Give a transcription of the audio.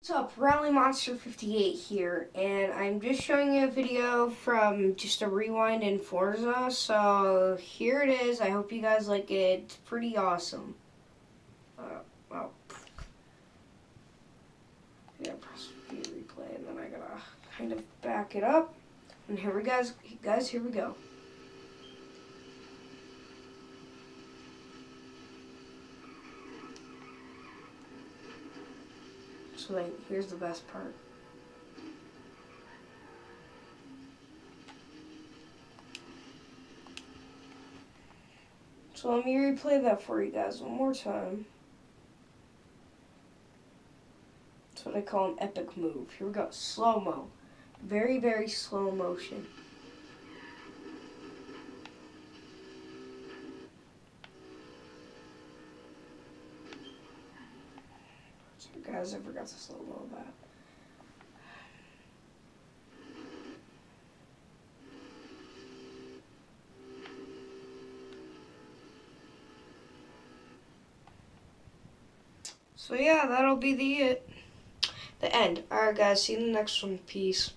What's up, Rally Monster 58 here, and I'm just showing you a video from just a rewind in Forza, so here it is. I hope you guys like it. It's pretty awesome. Well, I gotta press view replay, and then I gotta kind of back it up, and here we guys, here we go. So then, here's the best part. So let me replay that for you guys one more time. That's what I call an epic move. Here we go, slow-mo. Very, very slow motion. So guys, I forgot to slow-mo that. So yeah, that'll be the end. Alright guys, see you in the next one. Peace.